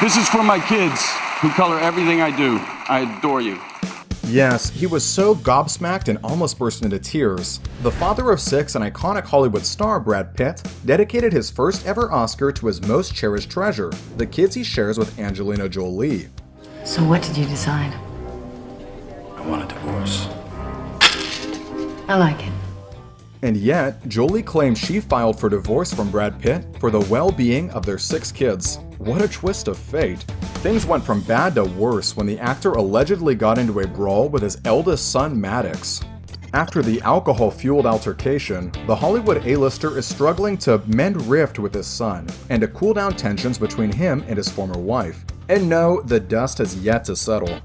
This is for my kids who color everything I do. I adore you. Yes, he was so gobsmacked and almost burst into tears. The father of 6 and iconic Hollywood star Brad Pitt dedicated his first ever Oscar to his most cherished treasure, the kids he shares with Angelina Jolie. So what did you decide? I want a divorce. I like it. And yet, Jolie claims she filed for divorce from Brad Pitt for the well-being of their 6 kids. What a twist of fate. Things went from bad to worse when the actor allegedly got into a brawl with his eldest son, Maddox. After the alcohol-fueled altercation, the Hollywood A-lister is struggling to mend rift with his son and to cool down tensions between him and his former wife. And no, the dust has yet to settle.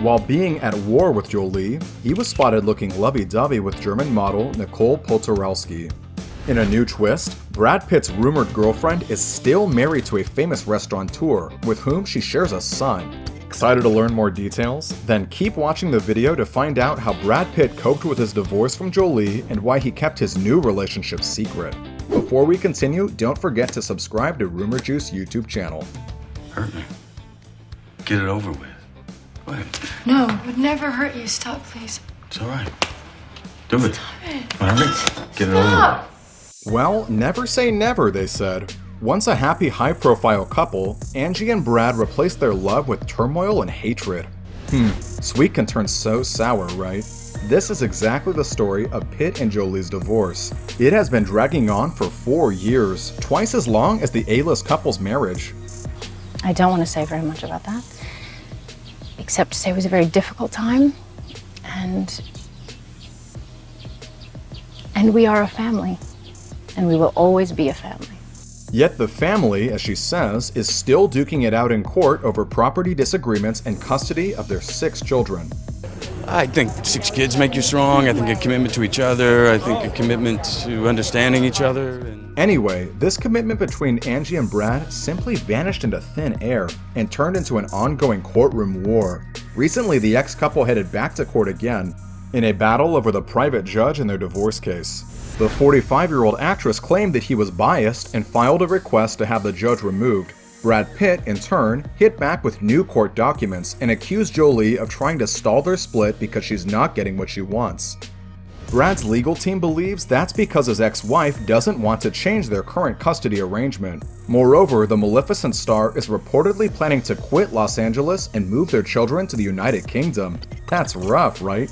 While being at war with Jolie, he was spotted looking lovey-dovey with German model Nicole Poturalski. In a new twist, Brad Pitt's rumored girlfriend is still married to a famous restaurateur with whom she shares a son. Excited to learn more details? Then keep watching the video to find out how Brad Pitt coped with his divorce from Jolie and why he kept his new relationship secret. Before we continue, don't forget to subscribe to Rumor Juice YouTube channel. Hurt me. Get it over with. Go ahead. No, it would never hurt you. Stop, please. It's all right. Do it. Stop it. All right. Get it over Stop. with. Well, never say never, they said. Once a happy, high-profile couple, Angie and Brad replaced their love with turmoil and hatred. Sweet can turn so sour, right? This is exactly the story of Pitt and Jolie's divorce. It has been dragging on for 4 years, twice as long as the A-list couple's marriage. I don't want to say very much about that, except to say it was a very difficult time, and we are a family, and we will always be a family. Yet the family, as she says, is still duking it out in court over property disagreements and custody of their 6 children. I think 6 kids make you strong. I think a commitment to each other. I think a commitment to understanding each other. Anyway, this commitment between Angie and Brad simply vanished into thin air and turned into an ongoing courtroom war. Recently, the ex-couple headed back to court again in a battle over the private judge in their divorce case. The 45-year-old actress claimed that he was biased and filed a request to have the judge removed. Brad Pitt, in turn, hit back with new court documents and accused Jolie of trying to stall their split because she's not getting what she wants. Brad's legal team believes that's because his ex-wife doesn't want to change their current custody arrangement. Moreover, the Maleficent star is reportedly planning to quit Los Angeles and move their children to the United Kingdom. That's rough, right?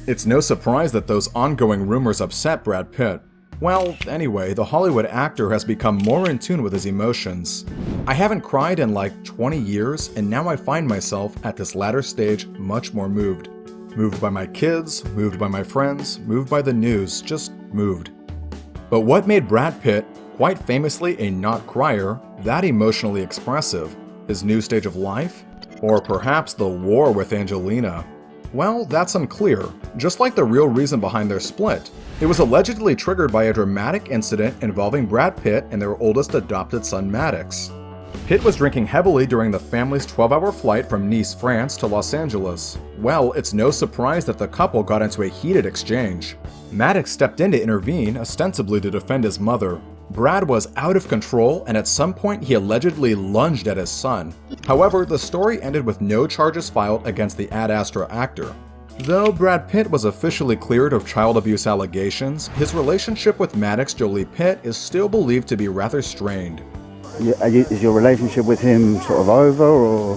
It's no surprise that those ongoing rumors upset Brad Pitt. Well, anyway, the Hollywood actor has become more in tune with his emotions. I haven't cried in like 20 years, and now I find myself at this latter stage much more moved. Moved by my kids, moved by my friends, moved by the news, just moved. But what made Brad Pitt, quite famously a not crier, that emotionally expressive? His new stage of life? Or perhaps the war with Angelina? Well, that's unclear, just like the real reason behind their split. It was allegedly triggered by a dramatic incident involving Brad Pitt and their oldest adopted son, Maddox. Pitt was drinking heavily during the family's 12-hour flight from Nice, France to Los Angeles. Well, it's no surprise that the couple got into a heated exchange. Maddox stepped in to intervene, ostensibly to defend his mother. Brad was out of control, and at some point he allegedly lunged at his son. However, the story ended with no charges filed against the Ad Astra actor. Though Brad Pitt was officially cleared of child abuse allegations, his relationship with Maddox Jolie Pitt is still believed to be rather strained. Is your relationship with him sort of over, or?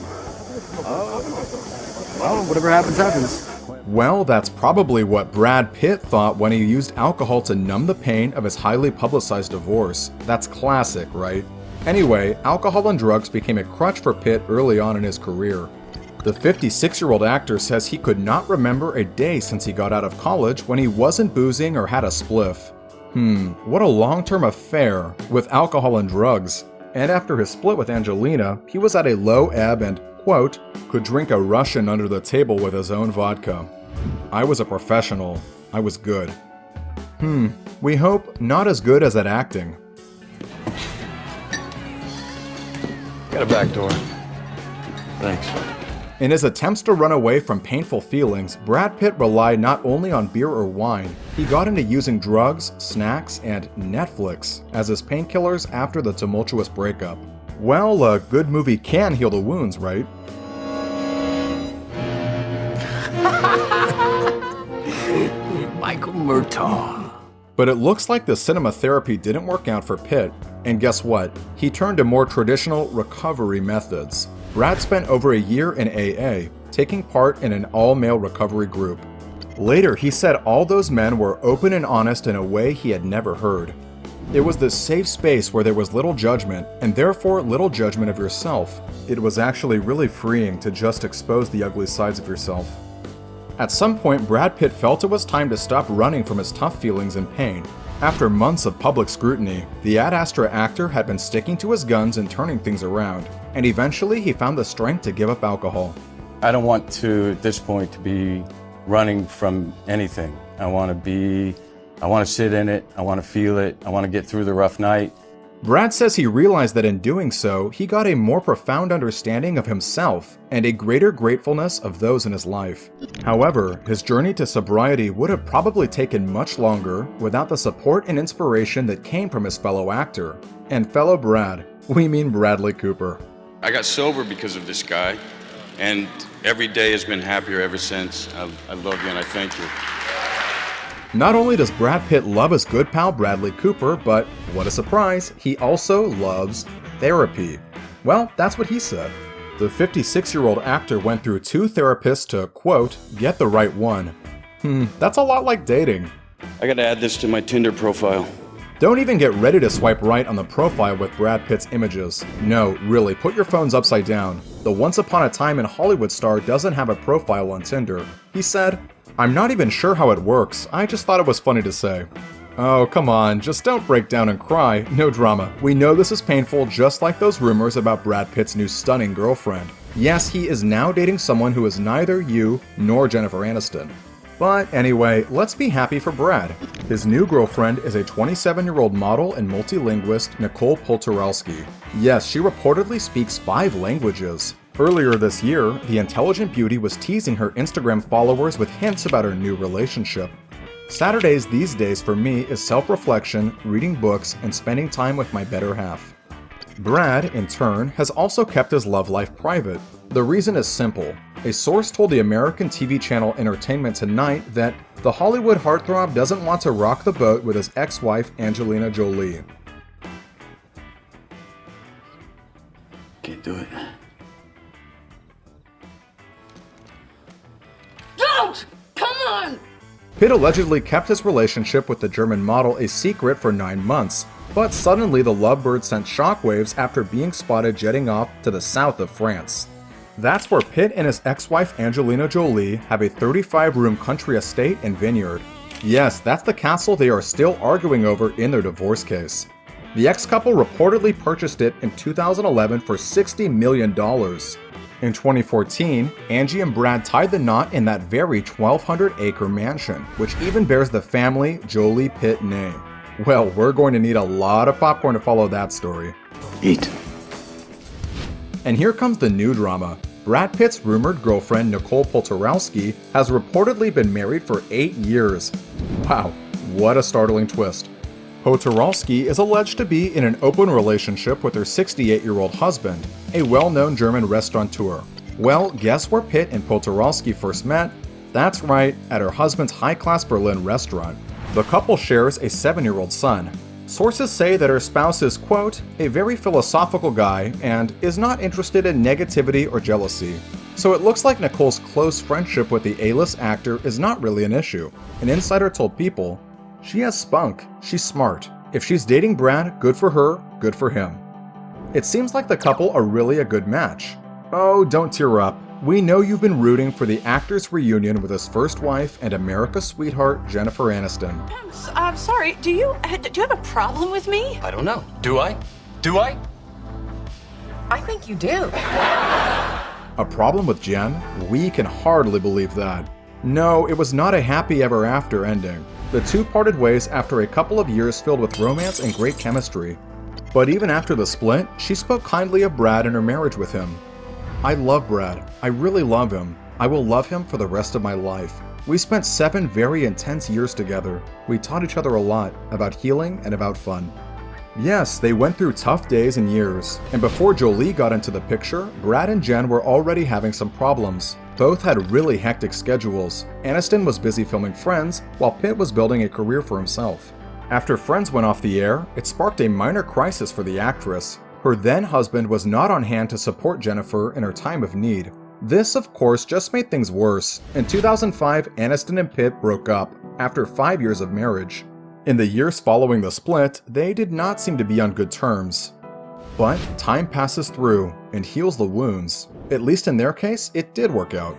Well, whatever happens, happens. Well, that's probably what Brad Pitt thought when he used alcohol to numb the pain of his highly publicized divorce. That's classic, right? Anyway, alcohol and drugs became a crutch for Pitt early on in his career. The 56-year-old actor says he could not remember a day since he got out of college when he wasn't boozing or had a spliff. What a long-term affair with alcohol and drugs. And after his split with Angelina, he was at a low ebb and, quote, could drink a Russian under the table with his own vodka. I was a professional. I was good. We hope not as good as at acting. Got a back door. Thanks. In his attempts to run away from painful feelings, Brad Pitt relied not only on beer or wine, he got into using drugs, snacks, and Netflix as his painkillers after the tumultuous breakup. Well, a good movie can heal the wounds, right? Michael Murtaugh. But it looks like the cinema therapy didn't work out for Pitt, and guess what? He turned to more traditional recovery methods. Brad spent over a year in AA, taking part in an all-male recovery group. Later, he said all those men were open and honest in a way he had never heard. It was this safe space where there was little judgment, and therefore little judgment of yourself. It was actually really freeing to just expose the ugly sides of yourself. At some point, Brad Pitt felt it was time to stop running from his tough feelings and pain. After months of public scrutiny, the Ad Astra actor had been sticking to his guns and turning things around, and eventually he found the strength to give up alcohol. I don't want to, at this point, to be running from anything. I want to sit in it, I want to feel it, I want to get through the rough night. Brad says he realized that in doing so, he got a more profound understanding of himself and a greater gratefulness of those in his life. However, his journey to sobriety would have probably taken much longer without the support and inspiration that came from his fellow actor. And fellow Brad, we mean Bradley Cooper. I got sober because of this guy, and every day has been happier ever since. I love you and I thank you. Not only does Brad Pitt love his good pal Bradley Cooper, but what a surprise, he also loves therapy. Well, that's what he said. The 56-year-old actor went through 2 therapists to, quote, get the right one. That's a lot like dating. I gotta add this to my Tinder profile. Don't even get ready to swipe right on the profile with Brad Pitt's images. No, really, put your phones upside down. The Once Upon a Time in Hollywood star doesn't have a profile on Tinder. He said, I'm not even sure how it works, I just thought it was funny to say. Oh, come on, just don't break down and cry, no drama. We know this is painful just like those rumors about Brad Pitt's new stunning girlfriend. Yes, he is now dating someone who is neither you nor Jennifer Aniston. But anyway, let's be happy for Brad. His new girlfriend is a 27-year-old model and multilinguist, Nicole Poturalski. Yes, she reportedly speaks 5 languages. Earlier this year, the intelligent beauty was teasing her Instagram followers with hints about her new relationship. Saturdays these days for me is self-reflection, reading books, and spending time with my better half. Brad, in turn, has also kept his love life private. The reason is simple. A source told the American TV channel Entertainment Tonight that the Hollywood heartthrob doesn't want to rock the boat with his ex-wife Angelina Jolie. Can't do it. Don't! Come on! Pitt allegedly kept his relationship with the German model a secret for 9 months, but suddenly the lovebird sent shockwaves after being spotted jetting off to the south of France. That's where Pitt and his ex-wife Angelina Jolie have a 35-room country estate and vineyard. Yes, that's the castle they are still arguing over in their divorce case. The ex-couple reportedly purchased it in 2011 for $60 million. In 2014, Angie and Brad tied the knot in that very 1,200-acre mansion, which even bears the family Jolie Pitt name. Well, we're going to need a lot of popcorn to follow that story. Eat. And here comes the new drama. Brad Pitt's rumored girlfriend Nicole Poturalski has reportedly been married for 8 years. Wow, what a startling twist. Poturalski is alleged to be in an open relationship with her 68-year-old husband, a well-known German restaurateur. Well, guess where Pitt and Poturalski first met? That's right, at her husband's high-class Berlin restaurant. The couple shares a 7-year-old son. Sources say that her spouse is, quote, a very philosophical guy and is not interested in negativity or jealousy. So it looks like Nicole's close friendship with the A-list actor is not really an issue. An insider told People, she has spunk, she's smart. If she's dating Brad, good for her, good for him. It seems like the couple are really a good match. Oh, don't tear up. We know you've been rooting for the actor's reunion with his first wife and America's sweetheart, Jennifer Aniston. I'm sorry, do you have a problem with me? I don't know. Do I? Do I? I think you do. A problem with Jen? We can hardly believe that. No, it was not a happy ever after ending. The two parted ways after a couple of years filled with romance and great chemistry. But even after the split, she spoke kindly of Brad and her marriage with him. I love Brad. I really love him. I will love him for the rest of my life. We spent 7 very intense years together. We taught each other a lot about healing and about fun. Yes, they went through tough days and years, and before Jolie got into the picture, Brad and Jen were already having some problems. Both had really hectic schedules. Aniston was busy filming Friends, while Pitt was building a career for himself. After Friends went off the air, it sparked a minor crisis for the actress. Her then-husband was not on hand to support Jennifer in her time of need. This, of course, just made things worse. In 2005, Aniston and Pitt broke up, after 5 years of marriage. In the years following the split, they did not seem to be on good terms. But time passes through and heals the wounds. At least in their case, it did work out.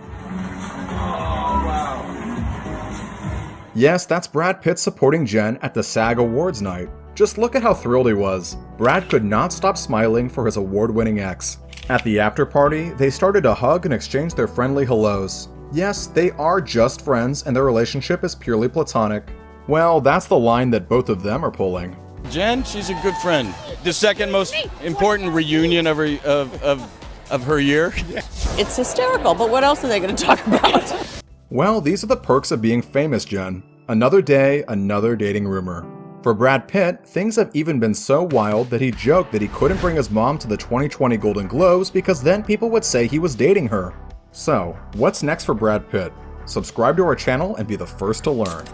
Yes, that's Brad Pitt supporting Jen at the SAG Awards night. Just look at how thrilled he was. Brad could not stop smiling for his award-winning ex. At the after party, they started to hug and exchange their friendly hellos. Yes, they are just friends and their relationship is purely platonic. Well, that's the line that both of them are pulling. Jen, she's a good friend. The second most important reunion of her year. It's hysterical, but what else are they going to talk about? Well, these are the perks of being famous, Jen. Another day, another dating rumor. For Brad Pitt, things have even been so wild that he joked that he couldn't bring his mom to the 2020 Golden Globes because then people would say he was dating her. So, what's next for Brad Pitt? Subscribe to our channel and be the first to learn.